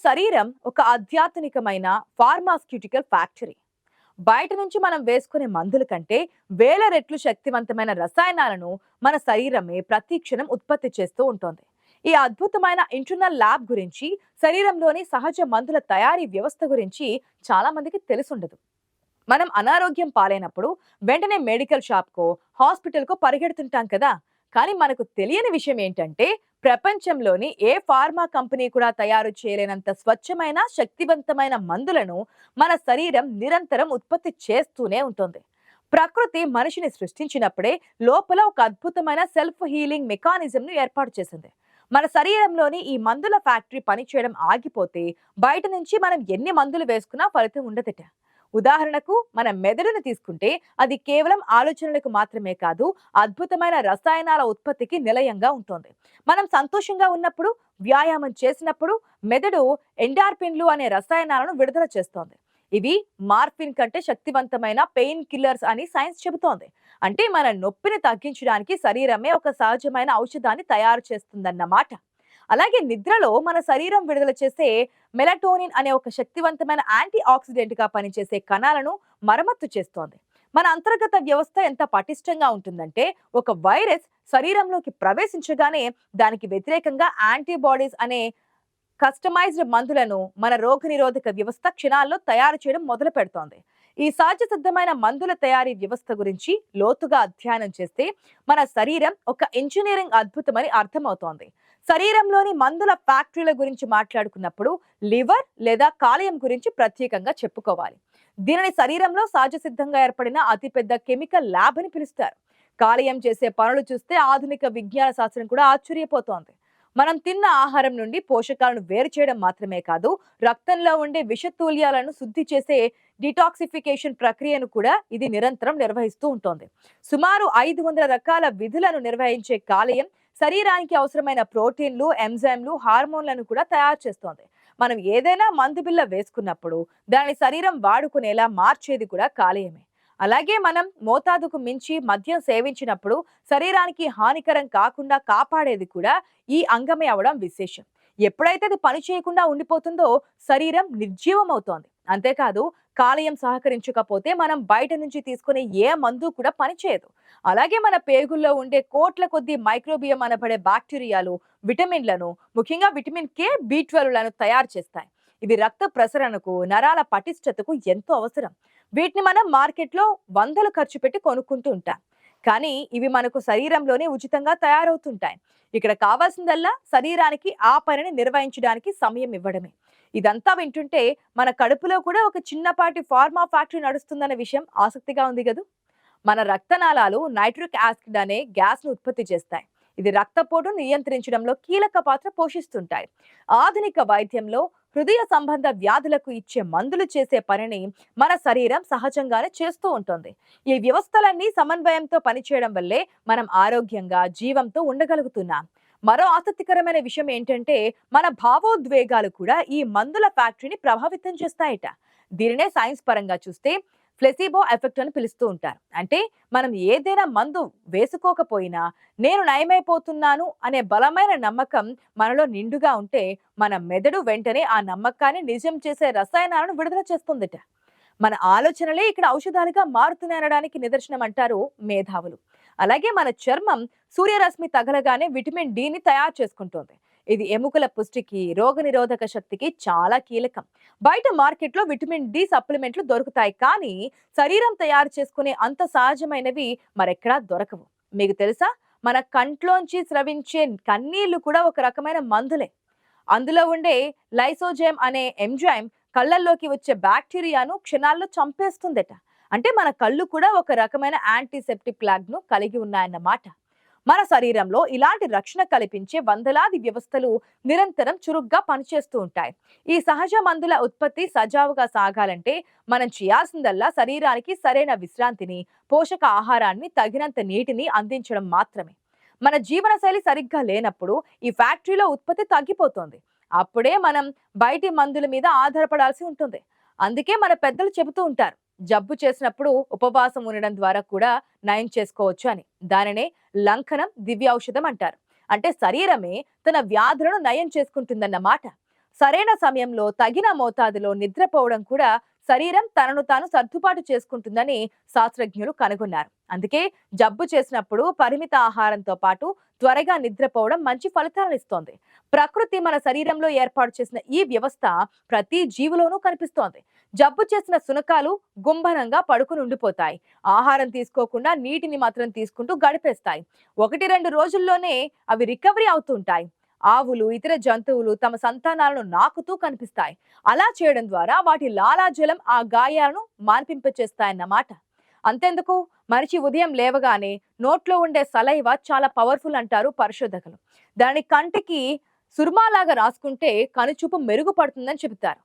శరీరం ఒక ఆధ్యాత్మికమైన ఫార్మాస్యూటికల్ ఫ్యాక్టరీ. బయట నుంచి మనం వేసుకునే మందుల కంటే వేల రెట్లు శక్తివంతమైన రసాయనాలను మన శరీరమే ప్రతి క్షణం ఉత్పత్తి చేస్తూ ఉంటుంది. ఈ అద్భుతమైన ఇంటర్నల్ ల్యాబ్ గురించి, శరీరంలోని సహజ మందుల తయారీ వ్యవస్థ గురించి చాలా మందికి తెలుసుండదు. మనం అనారోగ్యం పాలైనప్పుడు వెంటనే మెడికల్ షాప్‌కో, హాస్పిటల్‌కో పరిగెడుతుంటాం కదా! కానీ మనకు తెలియని విషయం ఏంటంటే, ప్రపంచంలోని ఏ ఫార్మా కంపెనీ కూడా తయారు చేయలేనంత స్వచ్ఛమైన, శక్తివంతమైన మందులను మన శరీరం నిరంతరం ఉత్పత్తి చేస్తూనే ఉంటుంది. ప్రకృతి మనిషిని సృష్టించినప్పుడే లోపల ఒక అద్భుతమైన సెల్ఫ్ హీలింగ్ మెకానిజంను ఏర్పాటు చేసింది. మన శరీరంలోని ఈ మందుల ఫ్యాక్టరీ పనిచేయడం ఆగిపోతే బయట నుంచి మనం ఎన్ని మందులు వేసుకున్నా ఫలితం ఉండదట. ఉదాహరణకు మన మెదడును తీసుకుంటే అది కేవలం ఆలోచనలకు మాత్రమే కాదు, అద్భుతమైన రసాయనాల ఉత్పత్తికి నిలయంగా ఉంటుంది. మనం సంతోషంగా ఉన్నప్పుడు, వ్యాయామం చేసినప్పుడు మెదడు ఎండార్ఫిన్లు అనే రసాయనాలను విడుదల చేస్తోంది. ఇవి మార్ఫిన్ కంటే శక్తివంతమైన పెయిన్ కిల్లర్స్ అని సైన్స్ చెబుతోంది. అంటే మన నొప్పిని తగ్గించడానికి శరీరమే ఒక సహజమైన ఔషధాన్ని తయారు చేస్తుందన్నమాట. అలాగే నిద్రలో మన శరీరం విడుదల చేసే మెలటోనిన్ అనే ఒక శక్తివంతమైన యాంటీ ఆక్సిడెంట్ గా పనిచేసే కణాలను మరమ్మత్తు చేస్తోంది. మన అంతర్గత వ్యవస్థ ఎంత పటిష్టంగా ఉంటుందంటే, ఒక వైరస్ శరీరంలోకి ప్రవేశించగానే దానికి వ్యతిరేకంగా యాంటీబాడీస్ అనే కస్టమైజ్డ్ మందులను మన రోగనిరోధక వ్యవస్థ క్షణాల్లో తయారు చేయడం మొదలు పెడుతోంది. ఈ సహజ సిద్ధమైన మందుల తయారీ వ్యవస్థ గురించి లోతుగా అధ్యయనం చేస్తే మన శరీరం ఒక ఇంజనీరింగ్ అద్భుతమని అర్థమవుతోంది. శరీరంలోని మందుల ఫ్యాక్టరీల గురించి మాట్లాడుకున్నప్పుడు లివర్ లేదా కాలేయం గురించి ప్రత్యేకంగా చెప్పుకోవాలి. దీనిని శరీరంలో సహజ సిద్ధంగా ఏర్పడిన అతిపెద్ద కెమికల్ ల్యాబ్ అని పిలుస్తారు. కాలేయం చేసే పనులు చూస్తే ఆధునిక విజ్ఞాన శాస్త్రం కూడా ఆశ్చర్యపోతోంది. మనం తిన్న ఆహారం నుండి పోషకాలను వేరు చేయడం మాత్రమే కాదు, రక్తంలో ఉండే విషతూల్యాలను శుద్ధి చేసే డిటాక్సిఫికేషన్ ప్రక్రియను కూడా ఇది నిరంతరం నిర్వహిస్తూ ఉంటుంది. సుమారు 500 రకాల విధులను నిర్వహించే కాలేయం శరీరానికి అవసరమైన ప్రోటీన్లు, ఎంజైమ్లు, హార్మోన్లను కూడా తయారు చేస్తోంది. మనం ఏదైనా మందు బిళ్ళ వేసుకున్నప్పుడు దాని శరీరం వాడుకునేలా మార్చేది కూడా కాలేయమే. అలాగే మనం మోతాదుకు మించి మద్యం సేవించినప్పుడు శరీరానికి హానికరం కాకుండా కాపాడేది కూడా ఈ అంగమే అవడం విశేషం. ఎప్పుడైతే అది పని చేయకుండా ఉండిపోతుందో శరీరం నిర్జీవం అవుతోంది. అంతేకాదు, కాలేయం సహకరించకపోతే మనం బయట నుంచి తీసుకునే ఏ మందు కూడా పనిచేయదు. అలాగే మన పేగుల్లో ఉండే కోట్ల కొద్ది మైక్రోబియం అనబడే బ్యాక్టీరియాలు విటమిన్లను, ముఖ్యంగా విటమిన్ కే, బి12లను తయారు చేస్తాయి. ఇవి రక్త ప్రసరణకు, నరాల పటిష్టతకు ఎంతో అవసరం. వీటిని మనం మార్కెట్లో వందలు ఖర్చు పెట్టి కొనుక్కుంటూ ఉంటాం. కానీ ఇవి మనకు శరీరంలోనే ఉచితంగా తయారవుతుంటాయి. ఇక్కడ కావాల్సిందల్లా శరీరానికి ఆ పనిని నిర్వహించడానికి సమయం ఇవ్వడమే. ఇదంతా వింటుంటే మన కడుపులో కూడా ఒక చిన్నపాటి ఫార్మా ఫ్యాక్టరీ నడుస్తుందన్న విషయం ఆసక్తిగా ఉంది కదూ. మన రక్తనాళాలు నైట్రిక్ యాసిడ్ అనే గ్యాస్ ను ఉత్పత్తి చేస్తాయి. ఇది రక్తపోటును నియంత్రించడంలో కీలక పాత్ర పోషిస్తుంటాయి. ఆధునిక వైద్యంలో హృదయ సంబంధ వ్యాధులకు ఇచ్చే మందులు చేసే పనిని మన శరీరం సహజంగానే చేస్తూ ఉంటుంది. ఈ వ్యవస్థలన్నీ సమన్వయంతో పనిచేయడం వల్లే మనం ఆరోగ్యంగా, జీవంతో ఉండగలుగుతున్నాం. మరో ఆసక్తికరమైన విషయం ఏంటంటే, మన భావోద్వేగాలు కూడా ఈ మందుల ఫ్యాక్టరీని ప్రభావితం చేస్తాయట. దీనినే సైన్స్ పరంగా చూస్తే ప్లెసిబో ఎఫెక్ట్ అని పిలుస్తూ ఉంటారు. అంటే మనం ఏదైనా మందు వేసుకోకపోయినా నేను నయమైపోతున్నాను అనే బలమైన నమ్మకం మనలో నిండుగా ఉంటే మన మెదడు వెంటనే ఆ నమ్మకాన్ని నిజం చేసే రసాయనాలను విడుదల చేస్తుందట. మన ఆలోచనలే ఇక్కడ ఔషధాలుగా మారుతున్నాయనడానికి నిదర్శనం అంటారు మేధావులు. అలాగే మన చర్మం సూర్యరశ్మి తగలగానే విటమిన్ డిని తయారు చేసుకుంటుంది. ఇది ఎముకల పుష్టికి, రోగనిరోధక శక్తికి చాలా కీలకం. బయట మార్కెట్లో విటమిన్ డి సప్లిమెంట్లు దొరుకుతాయి, కానీ శరీరం తయారు చేసుకునే అంత సహజమైనవి మరెక్కడా దొరకవు. మీకు తెలుసా, మన కంట్లోంచి స్రవించే కన్నీళ్లు కూడా ఒక రకమైన మందులే. అందులో ఉండే లైసోజైమ్ అనే ఎంజైమ్ కళ్ళల్లోకి వచ్చే బ్యాక్టీరియాను క్షణాల్లో చంపేస్తుందట. అంటే మన కళ్ళు కూడా ఒక రకమైన యాంటీసెప్టిక్ లాగ్ ను కలిగి ఉన్నాయన్నమాట. మన శరీరంలో ఇలాంటి రక్షణ కల్పించే వందలాది వ్యవస్థలు నిరంతరం చురుగ్గా పనిచేస్తూ ఉంటాయి. ఈ సహజ మందుల ఉత్పత్తి సజావుగా సాగాలంటే మనం చేయాల్సిందల్లా శరీరానికి సరైన విశ్రాంతిని, పోషక ఆహారాన్ని, తగినంత నీటిని అందించడం మాత్రమే. మన జీవనశైలి సరిగ్గా లేనప్పుడు ఈ ఫ్యాక్టరీలో ఉత్పత్తి తగ్గిపోతుంది. అప్పుడే మనం బయటి మందుల మీద ఆధారపడాల్సి ఉంటుంది. అందుకే మన పెద్దలు చెబుతూ ఉంటారు, జబ్బు చేసినప్పుడు ఉపవాసం ఉండడం ద్వారా కూడా నయం చేసుకోవచ్చు అని. దానినే లంకనం, దివ్య ఔషధం అంటారు. అంటే శరీరమే తన వ్యాధులను నయం చేసుకుంటుందన్నమాట. సరైన సమయంలో తగిన మోతాదులో నిద్రపోవడం కూడా శరీరం తనను తాను సర్దుబాటు చేసుకుంటుందని శాస్త్రజ్ఞులు కనుగొన్నారు. అందుకే జబ్బు చేసినప్పుడు పరిమిత ఆహారంతో పాటు త్వరగా నిద్రపోవడం మంచి ఫలితాలను ఇస్తోంది. ప్రకృతి మన శరీరంలో ఏర్పాటు చేసిన ఈ వ్యవస్థ ప్రతి జీవిలోనూ కనిపిస్తోంది. జబ్బు చేసిన శునకాలు గుంభనంగా పడుకుని ఉండిపోతాయి. ఆహారం తీసుకోకుండా నీటిని మాత్రం తీసుకుంటూ గడిపేస్తాయి. 1-2 రోజుల్లోనే అవి రికవరీ అవుతుంటాయి. ఆవులు, ఇతర జంతువులు తమ సంతానాలను నాకుతూ కనిపిస్తాయి. అలా చేయడం ద్వారా వాటి లాలాజలం ఆ గాయాలను మాన్పింపచేస్తాయన్నమాట. అంతెందుకు, మనిషి ఉదయం లేవగానే నోట్లో ఉండే సలైవ చాలా పవర్ఫుల్ అంటారు పరిశోధకులు. దాని కంటికి సుర్మాలాగా రాసుకుంటే కనుచూపు మెరుగుపడుతుందని చెబుతారు.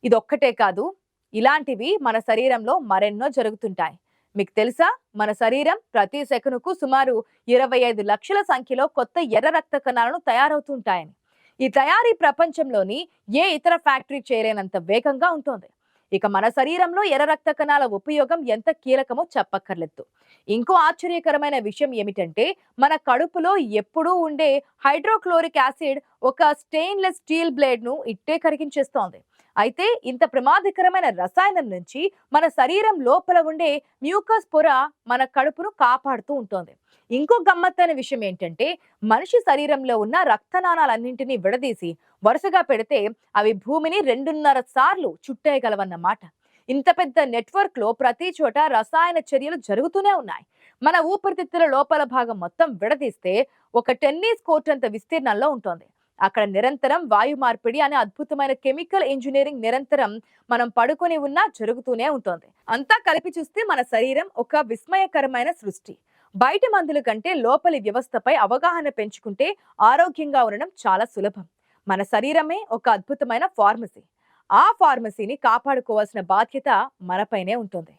ఇదొక్కటే కాదు, ఇలాంటివి మన శరీరంలో మరెన్నో జరుగుతుంటాయి. మీకు తెలుసా, మన శరీరం ప్రతి సెకనుకు సుమారు 25 లక్షల సంఖ్యలో కొత్త ఎర్ర రక్త కణాలను తయారవుతుంటాయని. ఈ తయారీ ప్రపంచంలోని ఏ ఇతర ఫ్యాక్టరీ చేయలేనంత వేగంగా ఉంటుంది. ఇక మన శరీరంలో ఎర్ర రక్త కణాల ఉపయోగం ఎంత కీలకమో చెప్పక్కర్లేదు. ఇంకో ఆశ్చర్యకరమైన విషయం ఏమిటంటే, మన కడుపులో ఎప్పుడూ ఉండే హైడ్రోక్లోరిక్ యాసిడ్ ఒక స్టెయిన్లెస్ స్టీల్ బ్లేడ్ ను ఇట్టే కరిగించేస్తోంది. అయితే ఇంత ప్రమాదకరమైన రసాయనం నుంచి మన శరీరం లోపల ఉండే మ్యూకస్ పొర మన కడుపును కాపాడుతూ ఉంటుంది. ఇంకో గమ్మత్తైన విషయం ఏంటంటే, మనిషి శరీరంలో ఉన్న రక్తనాళాలన్నింటినీ విడదీసి వరుసగా పెడితే అవి భూమిని 2.5 సార్లు చుట్టేయగలవన్నమాట. ఇంత పెద్ద నెట్వర్క్ లో ప్రతి చోట రసాయన చర్యలు జరుగుతూనే ఉన్నాయి. మన ఊపిరితిత్తుల లోపల భాగం మొత్తం విడదీస్తే ఒక టెన్నిస్ కోర్ట్ అంత విస్తీర్ణంలో ఉంటుంది. అక్కడ నిరంతరం వాయు మార్పిడి అనే అద్భుతమైన కెమికల్ ఇంజనీరింగ్ నిరంతరం మనం పడుకొని ఉన్నా జరుగుతూనే ఉంటుంది. అంతా కలిపి చూస్తే మన శరీరం ఒక విస్మయకరమైన సృష్టి. బయట మందుల కంటే లోపలి వ్యవస్థపై అవగాహన పెంచుకుంటే ఆరోగ్యంగా ఉండడం చాలా సులభం. మన శరీరమే ఒక అద్భుతమైన ఫార్మసీ. ఆ ఫార్మసీని కాపాడుకోవాల్సిన బాధ్యత మనపైనే ఉంటుంది.